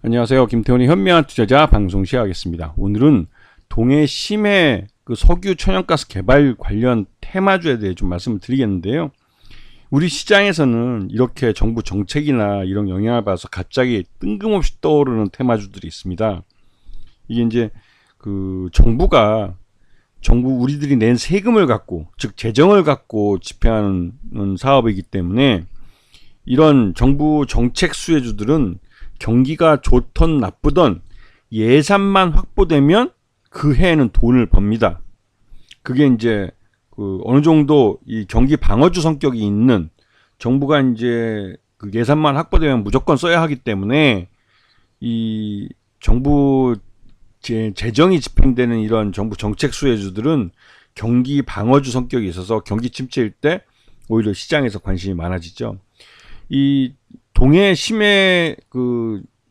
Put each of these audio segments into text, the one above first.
안녕하세요. 김태훈의 현명한 투자자 방송 시작하겠습니다. 오늘은 동해 심해 석유 천연가스 개발 관련 테마주에 대해 좀 말씀을 드리겠는데요. 우리 시장에서는 이렇게 정부 정책이나 이런 영향을 받아서 갑자기 뜬금없이 떠오르는 테마주들이 있습니다. 이게 이제 정부 우리들이 낸 세금을 갖고, 즉 재정을 갖고 집행하는 사업이기 때문에 이런 정부 정책 수혜주들은 경기가 좋던 나쁘던 예산만 확보되면 그 해에는 돈을 법니다. 그게 이제 어느 정도 이 경기 방어주 성격이 있는 정부가 이제 그 예산만 확보되면 무조건 써야 하기 때문에 이 정부 재정이 집행되는 이런 정부 정책 수혜주들은 경기 방어주 성격이 있어서 경기 침체일 때 오히려 시장에서 관심이 많아지죠. 이 동해 심해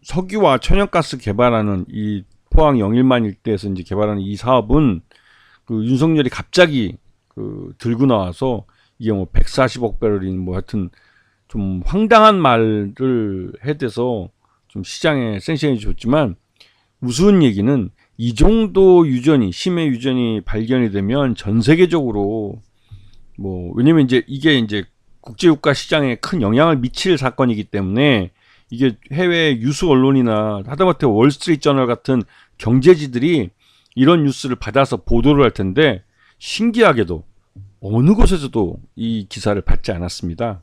석유와 천연가스 개발하는 이 포항 영일만 일대에서 이제 개발하는 이 사업은 윤석열이 갑자기 들고 나와서 이게 뭐 140억 배럴인 뭐 하여튼 좀 황당한 말을 해대서 좀 시장에 센세이션이 줬지만, 우스운 얘기는 이 정도 유전이, 심해 유전이 발견이 되면 전 세계적으로 왜냐면 이게 국제유가 시장에 큰 영향을 미칠 사건이기 때문에 이게 해외 유수 언론이나 하다못해 월스트리트 저널 같은 경제지들이 이런 뉴스를 받아서 보도를 할 텐데, 신기하게도 어느 곳에서도 이 기사를 받지 않았습니다.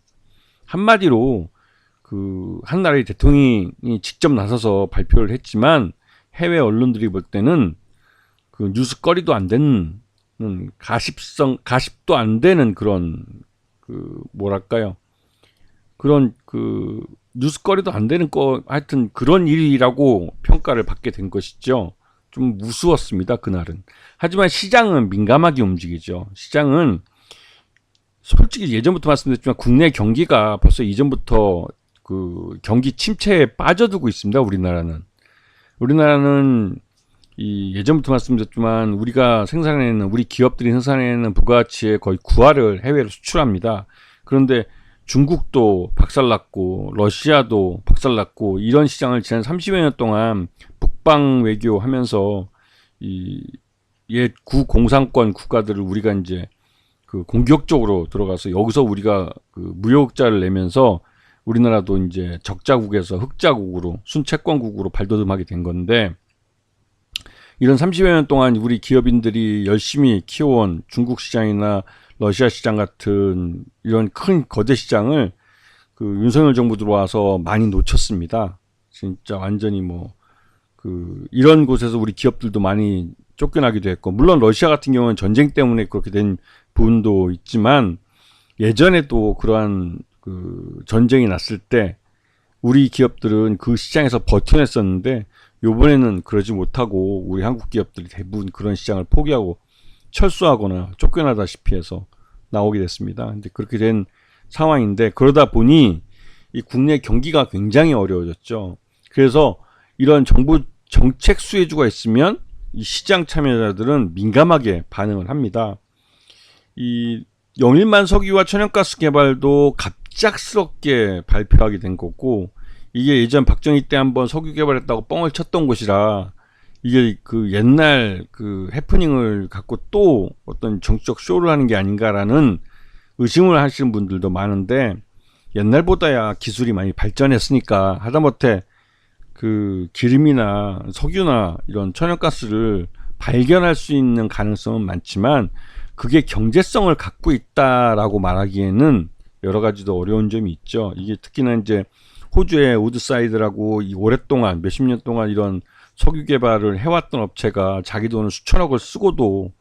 한마디로 한 나라의 대통령이 직접 나서서 발표를 했지만 해외 언론들이 볼 때는 뉴스거리도 안 되는 가십도 안 되는 그런 그런 뉴스거리도 안 되는 하여튼 그런 일이라고 평가를 받게 된 것이죠. 좀 무서웠습니다, 그날은. 하지만 시장은 민감하게 움직이죠. 시장은 솔직히 예전부터 말씀드렸지만 국내 경기가 벌써 이전부터 경기 침체에 빠져들고 있습니다. 우리나라는 예전부터 말씀드렸지만 우리 기업들이 생산해내는 부가가치의 거의 9할을 해외로 수출합니다. 그런데 중국도 박살났고 러시아도 박살났고 이런 시장을 지난 30여 년 동안 북방 외교하면서 옛 구공산권 국가들을 우리가 이제 공격적으로 들어가서 여기서 우리가 무역자를 내면서 우리나라도 이제 적자국에서 흑자국으로 순채권국으로 발돋움하게 된 건데, 이런 30여 년 동안 우리 기업인들이 열심히 키워온 중국 시장이나 러시아 시장 같은 이런 큰 거대 시장을 윤석열 정부 들어와서 많이 놓쳤습니다. 진짜 완전히 이런 곳에서 우리 기업들도 많이 쫓겨나기도 했고, 물론 러시아 같은 경우는 전쟁 때문에 그렇게 된 부분도 있지만 예전에도 그러한 전쟁이 났을 때 우리 기업들은 그 시장에서 버텨냈었는데, 요번에는 그러지 못하고 우리 한국 기업들이 대부분 그런 시장을 포기하고 철수하거나 쫓겨나다시피 해서 나오게 됐습니다. 근데 그렇게 된 상황인데, 그러다 보니 이 국내 경기가 굉장히 어려워졌죠. 그래서 이런 정부 정책 수혜주가 있으면 이 시장 참여자들은 민감하게 반응을 합니다. 이 영일만 석유와 천연가스 개발도 갑작스럽게 발표하게 된 거고, 이게 예전 박정희 때 한번 석유 개발했다고 뻥을 쳤던 곳이라 이게 옛날 해프닝을 갖고 또 어떤 정치적 쇼를 하는 게 아닌가라는 의심을 하시는 분들도 많은데, 옛날보다야 기술이 많이 발전했으니까 하다못해 기름이나 석유나 이런 천연가스를 발견할 수 있는 가능성은 많지만 그게 경제성을 갖고 있다라고 말하기에는 여러 가지도 어려운 점이 있죠. 이게 특히나 이제 호주의 우드사이드라고 오랫동안 몇십 년 동안 이런 석유 개발을 해왔던 업체가 자기 돈을 수천억을 쓰고도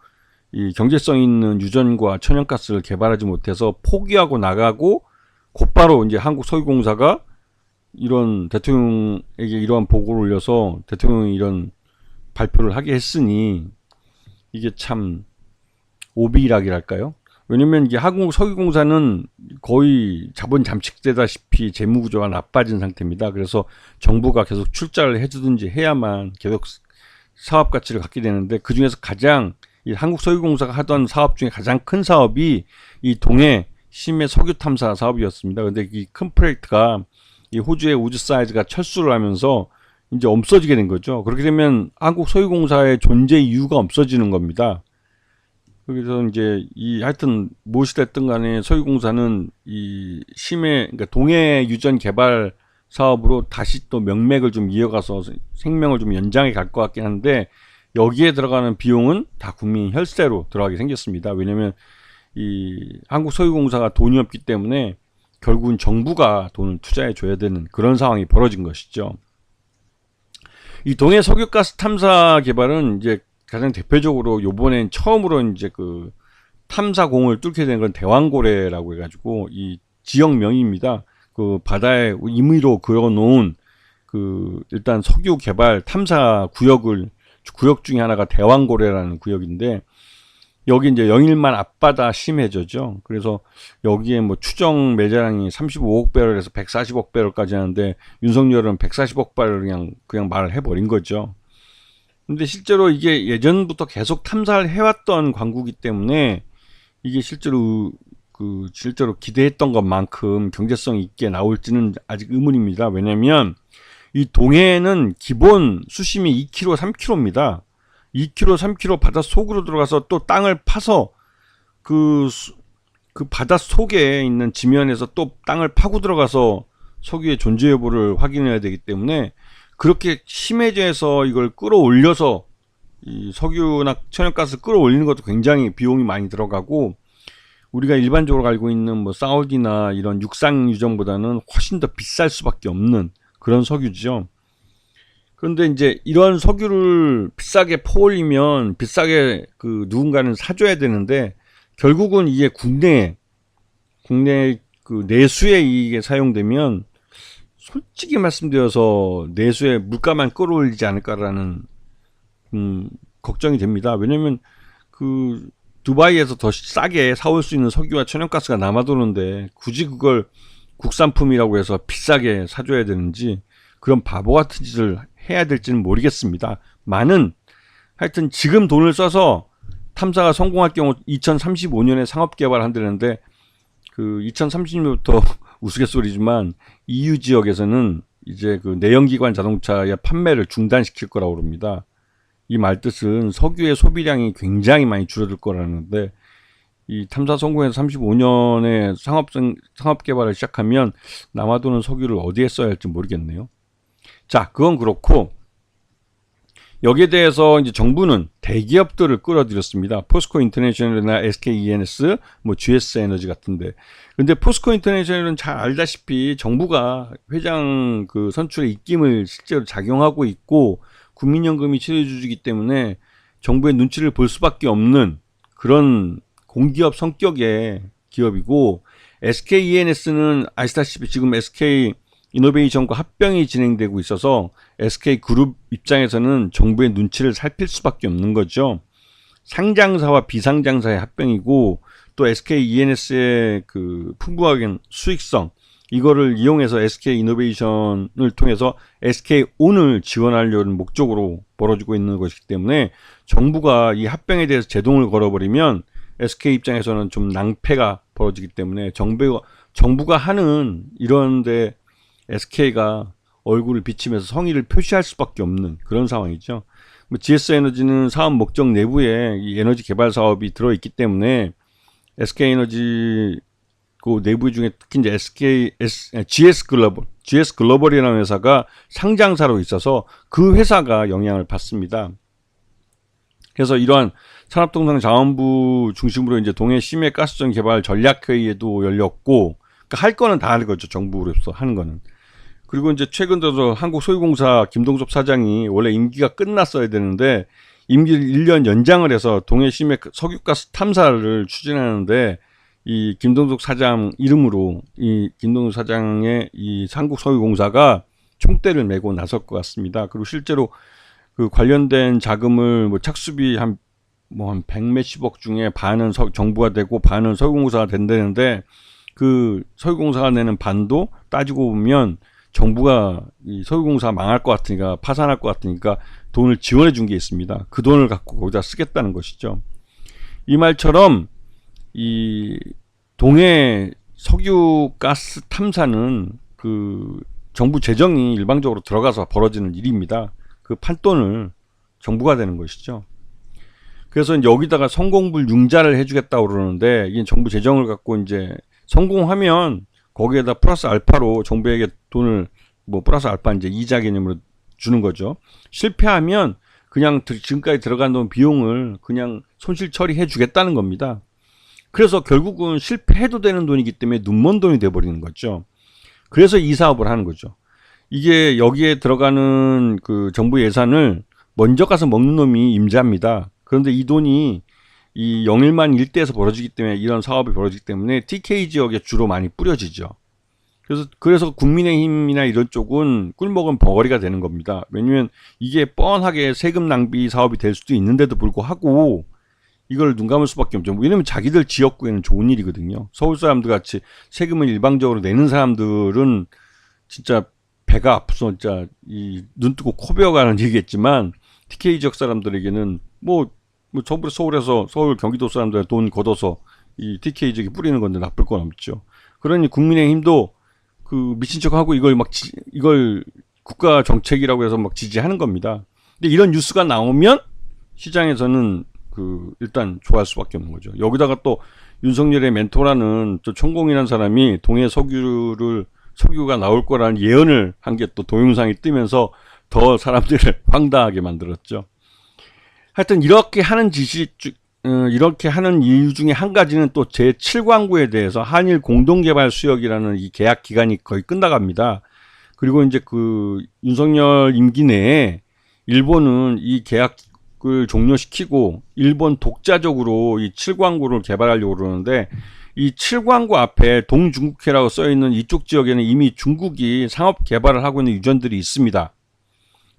이 경제성 있는 유전과 천연가스를 개발하지 못해서 포기하고 나가고, 곧바로 이제 한국석유공사가 이런 대통령에게 이러한 보고를 올려서 대통령이 이런 발표를 하게 했으니 이게 참 오비락이랄까요? 왜냐면 이게 한국석유공사는 거의 자본 잠식되다시피 재무구조가 나빠진 상태입니다. 그래서 정부가 계속 출자를 해주든지 해야만 계속 사업 가치를 갖게 되는데, 그 중에서 이 한국석유공사가 하던 사업 중에 가장 큰 사업이 이 동해 심해 석유 탐사 사업이었습니다. 근데 이 큰 프로젝트가 이 호주의 우드사이드가 철수를 하면서 이제 없어지게 된 거죠. 그렇게 되면 한국 소유공사의 존재 이유가 없어지는 겁니다. 그래서 이제 하여튼 무엇이 됐든 간에 소유공사는 이 그러니까 동해 유전 개발 사업으로 다시 또 명맥을 좀 이어가서 생명을 좀 연장해 갈 것 같긴 한데, 여기에 들어가는 비용은 다 국민 혈세로 들어가게 생겼습니다. 왜냐면 이 한국 소유공사가 돈이 없기 때문에 결국은 정부가 돈을 투자해 줘야 되는 그런 상황이 벌어진 것이죠. 이 동해 석유가스 탐사 개발은 이제 가장 대표적으로 요번엔 처음으로 이제 그 탐사공을 뚫게 된 건 대왕고래라고 해가지고 이 지역명입니다. 그 바다에 임의로 그어놓은 그 일단 석유 개발 탐사 구역 중에 하나가 대왕고래라는 구역인데, 여기 이제 영일만 앞바다 심해저죠. 그래서 여기에 뭐 추정 매장량이 35억 배럴에서 140억 배럴까지 하는데, 윤석열은 140억 배럴 그냥 말을 해버린 거죠. 근데 실제로 이게 예전부터 계속 탐사를 해왔던 광구기 때문에 이게 실제로 기대했던 것만큼 경제성 있게 나올지는 아직 의문입니다. 왜냐면 이 동해는 기본 수심이 2km, 3km입니다. 2km, 3km 바다 속으로 들어가서 또 땅을 파서 그 바다 속에 있는 지면에서 또 땅을 파고 들어가서 석유의 존재 여부를 확인해야 되기 때문에, 그렇게 심해져서 이걸 끌어올려서 이 석유나 천연가스 끌어올리는 것도 굉장히 비용이 많이 들어가고, 우리가 일반적으로 알고 있는 뭐 사우디나 이런 육상 유전보다는 훨씬 더 비쌀 수밖에 없는 그런 석유죠. 그런데 이제 이런 석유를 비싸게 퍼올리면 비싸게 그 누군가는 사줘야 되는데, 결국은 이게 국내 그 내수에 이게 사용되면 솔직히 말씀드려서 내수의 물가만 끌어올리지 않을까라는 걱정이 됩니다. 왜냐면 그 두바이에서 더 싸게 사올 수 있는 석유와 천연가스가 남아도는데 굳이 그걸 국산품이라고 해서 비싸게 사줘야 되는지, 그런 바보 같은 짓을 해야 될지는 모르겠습니다. 하여튼 지금 돈을 써서 탐사가 성공할 경우 2035년에 상업 개발한다는데, 그 2030년부터 우스갯소리지만 EU 지역에서는 이제 그 내연기관 자동차의 판매를 중단시킬 거라고 그럽니다. 이 말뜻은 석유의 소비량이 굉장히 많이 줄어들 거라는데, 이 탐사 성공해서 35년에 상업 개발을 시작하면 남아도는 석유를 어디에 써야 할지 모르겠네요. 자, 그건 그렇고, 여기에 대해서 이제 정부는 대기업들을 끌어들였습니다. 포스코 인터내셔널이나 SK E&S, 뭐 GS 에너지 같은데. 근데 포스코 인터내셔널은 잘 알다시피 정부가 회장 그 선출의 입김을 실제로 작용하고 있고, 국민연금이 치러주기 때문에 정부의 눈치를 볼 수밖에 없는 그런 공기업 성격의 기업이고, SK E&S는 아시다시피 지금 SK 이노베이션과 합병이 진행되고 있어서 SK 그룹 입장에서는 정부의 눈치를 살필 수밖에 없는 거죠. 상장사와 비상장사의 합병이고, 또 SK E&S의 그 풍부한 수익성, 이거를 이용해서 SK 이노베이션을 통해서 SK온을 지원하려는 목적으로 벌어지고 있는 것이기 때문에, 정부가 이 합병에 대해서 제동을 걸어버리면 SK 입장에서는 좀 낭패가 벌어지기 때문에 정부가 하는 이런데 SK가 얼굴을 비치면서 성의를 표시할 수밖에 없는 그런 상황이죠. GS 에너지는 사업 목적 내부에 이 에너지 개발 사업이 들어있기 때문에 SK 에너지 그 내부 중에 특히 이제 GS 글로벌이라는 회사가 상장사로 있어서 그 회사가 영향을 받습니다. 그래서 이러한 산업통상자원부 중심으로 이제 동해 심해 가스전 개발 전략회의에도 열렸고, 그러니까 할 거는 다 하는 거죠, 정부로서 하는 거는. 그리고 이제 최근 들어서 한국소유공사 김동섭 사장이 원래 임기가 끝났어야 되는데 임기를 1년 연장을 해서 동해 심해 석유가스 탐사를 추진하는데, 이 김동섭 사장 이름으로 이 김동섭 사장의 이 한국소유공사가 총대를 메고 나설 것 같습니다. 그리고 실제로 그 관련된 자금을 뭐 착수비 한 100몇십억 중에 반은 정부가 되고 반은 석유공사가 된다는데, 그 석유공사가 내는 반도 따지고 보면 정부가 이 석유공사 망할 것 같으니까, 파산할 것 같으니까 돈을 지원해 준 게 있습니다. 그 돈을 갖고 거기다 쓰겠다는 것이죠. 이 말처럼 이 동해 석유가스 탐사는 그 정부 재정이 일방적으로 들어가서 벌어지는 일입니다. 그 판돈을 정부가 되는 것이죠. 그래서 여기다가 성공불융자를 해주겠다고 그러는데, 이게 정부 재정을 갖고 이제 성공하면 거기에다 플러스 알파로 정부에게 돈을 뭐 플러스 알파 이제 이자 개념으로 주는 거죠. 실패하면 그냥 지금까지 들어간 돈 비용을 그냥 손실 처리해 주겠다는 겁니다. 그래서 결국은 실패해도 되는 돈이기 때문에 눈먼 돈이 돼버리는 거죠. 그래서 이 사업을 하는 거죠. 이게 여기에 들어가는 그 정부 예산을 먼저 가서 먹는 놈이 임자입니다. 그런데 이 돈이 이 영일만 일대에서 벌어지기 때문에, 이런 사업이 벌어지기 때문에 TK 지역에 주로 많이 뿌려지죠. 그래서 국민의힘이나 이런 쪽은 꿀먹은 벙어리가 되는 겁니다. 왜냐면 이게 뻔하게 세금 낭비 사업이 될 수도 있는데도 불구하고 이걸 눈 감을 수밖에 없죠. 왜냐면 자기들 지역구에는 좋은 일이거든요. 서울 사람들 같이 세금을 일방적으로 내는 사람들은 진짜 배가 아프서 진짜 이 눈 뜨고 코 베어가는 얘기겠지만, TK 지역 사람들에게는 뭐 서울에서 서울 경기도 사람들 돈 걷어서 이 TK 지역에 뿌리는 건데 나쁠 건 없죠. 그러니 국민의힘도 그 미친 척하고 이걸 국가 정책이라고 해서 막 지지하는 겁니다. 근데 이런 뉴스가 나오면 시장에서는 그 일단 좋아할 수밖에 없는 거죠. 여기다가 또 윤석열의 멘토라는 또 천공이라는 사람이 동해 석유가 나올 거라는 예언을 한 게 또 동영상이 뜨면서 더 사람들을 황당하게 만들었죠. 하여튼 이렇게 하는 이렇게 하는 이유 중에 한 가지는 또 제7광구에 대해서 한일 공동개발 수역이라는 이 계약 기간이 거의 끝나갑니다. 그리고 이제 그 윤석열 임기 내에 일본은 이 계약을 종료시키고 일본 독자적으로 이 7광구를 개발하려고 그러는데, 이 7광구 앞에 동중국해라고 써있는 이쪽 지역에는 이미 중국이 상업 개발을 하고 있는 유전들이 있습니다.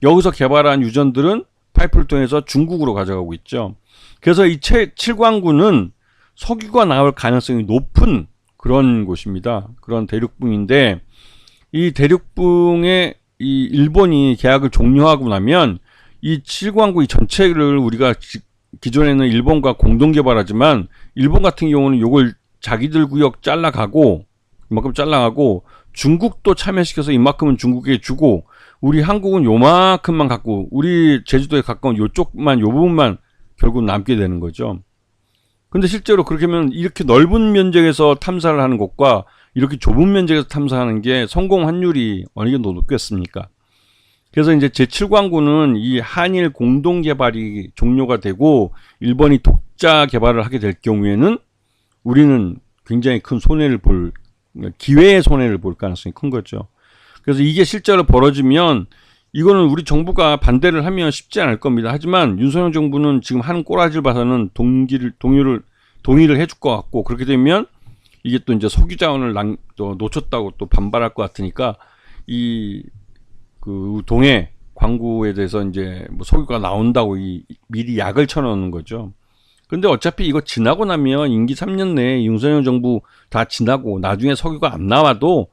여기서 개발한 유전들은 파이프를 통해서 중국으로 가져가고 있죠. 그래서 이 7광구는 석유가 나올 가능성이 높은 그런 곳입니다. 그런 대륙붕인데, 이 대륙붕에 이 일본이 계약을 종료하고 나면 이 7광구 이 전체를 우리가 기존에는 일본과 공동 개발하지만, 일본 같은 경우는 요걸 자기들 구역 잘라가고 이만큼 잘라가고 중국도 참여시켜서 이만큼은 중국에 주고, 우리 한국은 요만큼만 갖고 우리 제주도에 가까운 요쪽만 요 부분만 결국 남게 되는 거죠. 근데 실제로 그렇게 하면 이렇게 넓은 면적에서 탐사를 하는 것과 이렇게 좁은 면적에서 탐사하는 게 성공 확률이 어느 정도 높겠습니까? 그래서 이제 제7광구는 이 한일 공동 개발이 종료가 되고 일본이 독자 개발을 하게 될 경우에는 우리는 굉장히 큰 기회의 손해를 볼 가능성이 큰 거죠. 그래서 이게 실제로 벌어지면 이거는 우리 정부가 반대를 하면 쉽지 않을 겁니다. 하지만 윤석열 정부는 지금 하는 꼬라지를 봐서는 동의를 해줄 것 같고, 그렇게 되면 이게 또 이제 석유 자원을 또 놓쳤다고 또 반발할 것 같으니까 이 그 동해 광구에 대해서 이제 뭐 석유가 나온다고 미리 약을 쳐놓는 거죠. 근데 어차피 이거 지나고 나면 임기 3년 내에 윤석열 정부 다 지나고 나중에 석유가 안 나와도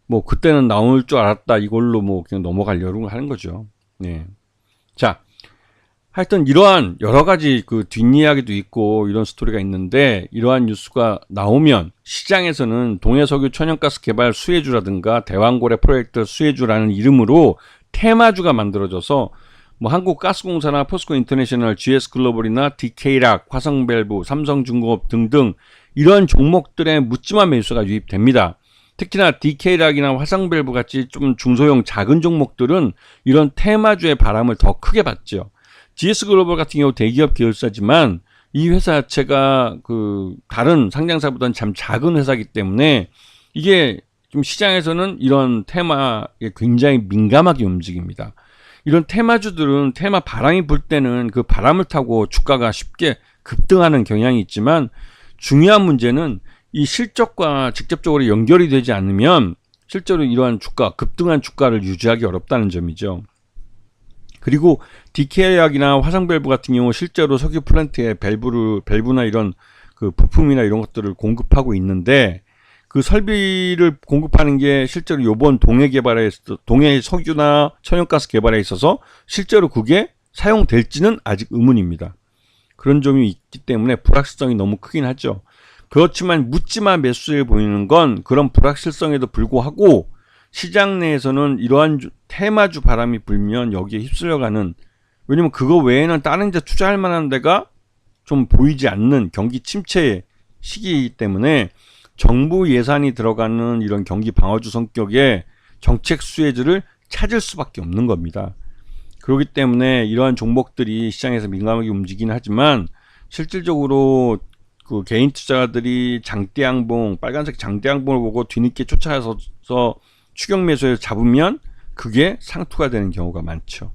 뭐 그때는 나올 줄 알았다 이걸로 뭐 그냥 넘어가려고 하는 거죠. 네. 자, 하여튼 이러한 여러 가지 그 뒷이야기도 있고 이런 스토리가 있는데, 이러한 뉴스가 나오면 시장에서는 동해석유 천연가스 개발 수혜주라든가 대왕고래 프로젝트 수혜주라는 이름으로 테마주가 만들어져서 뭐 한국가스공사나 포스코 인터내셔널, GS글로벌이나 DK락, 화성밸브, 삼성중공업 등등 이런 종목들의 묻지마 매수가 유입됩니다. 특히나 DK락이나 화성밸브 같이 좀 중소형 작은 종목들은 이런 테마주의 바람을 더 크게 받죠. GS글로벌 같은 경우 대기업 계열사지만 이 회사 자체가 그 다른 상장사보다는 참 작은 회사이기 때문에 이게 좀 시장에서는 이런 테마에 굉장히 민감하게 움직입니다. 이런 테마주들은 테마 바람이 불 때는 그 바람을 타고 주가가 쉽게 급등하는 경향이 있지만, 중요한 문제는 이 실적과 직접적으로 연결이 되지 않으면 실제로 이러한 급등한 주가를 유지하기 어렵다는 점이죠. 그리고 DK약이나 화성밸브 같은 경우 실제로 석유 플랜트에 밸브나 이런 그 부품이나 이런 것들을 공급하고 있는데, 그 설비를 공급하는 게 실제로 요번 동해 석유나 천연가스 개발에 있어서 실제로 그게 사용될지는 아직 의문입니다. 그런 점이 있기 때문에 불확실성이 너무 크긴 하죠. 그렇지만 묻지마 매수에 보이는 건 그런 불확실성에도 불구하고 시장 내에서는 이러한 테마주 바람이 불면 여기에 휩쓸려가는, 왜냐면 그거 외에는 다른 데 투자할 만한 데가 좀 보이지 않는 경기 침체의 시기이기 때문에 정부 예산이 들어가는 이런 경기 방어주 성격의 정책 수혜주를 찾을 수밖에 없는 겁니다. 그렇기 때문에 이러한 종목들이 시장에서 민감하게 움직이긴 하지만 실질적으로 그 개인 투자자들이 장대양봉, 빨간색 장대양봉을 보고 뒤늦게 쫓아가서 추격 매수해서 잡으면 그게 상투가 되는 경우가 많죠.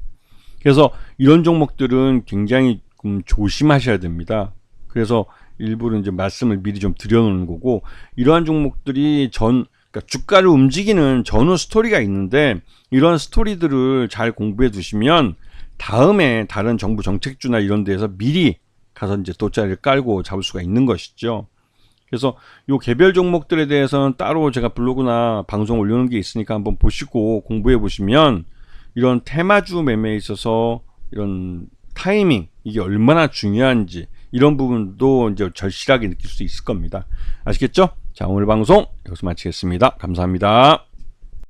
그래서 이런 종목들은 굉장히 조심하셔야 됩니다. 그래서 일부러 이제 말씀을 미리 좀 드려놓는 거고, 이러한 종목들이 그러니까 주가를 움직이는 전후 스토리가 있는데 이런 스토리들을 잘 공부해 두시면 다음에 다른 정부 정책주나 이런 데서 미리 가서 이제 돗자리를 깔고 잡을 수가 있는 것이죠. 그래서 요 개별 종목들에 대해서는 따로 제가 블로그나 방송 올려놓은 게 있으니까 한번 보시고 공부해 보시면 이런 테마주 매매에 있어서 이런 타이밍, 이게 얼마나 중요한지 이런 부분도 이제 절실하게 느낄 수 있을 겁니다. 아시겠죠? 자, 오늘 방송 여기서 마치겠습니다. 감사합니다.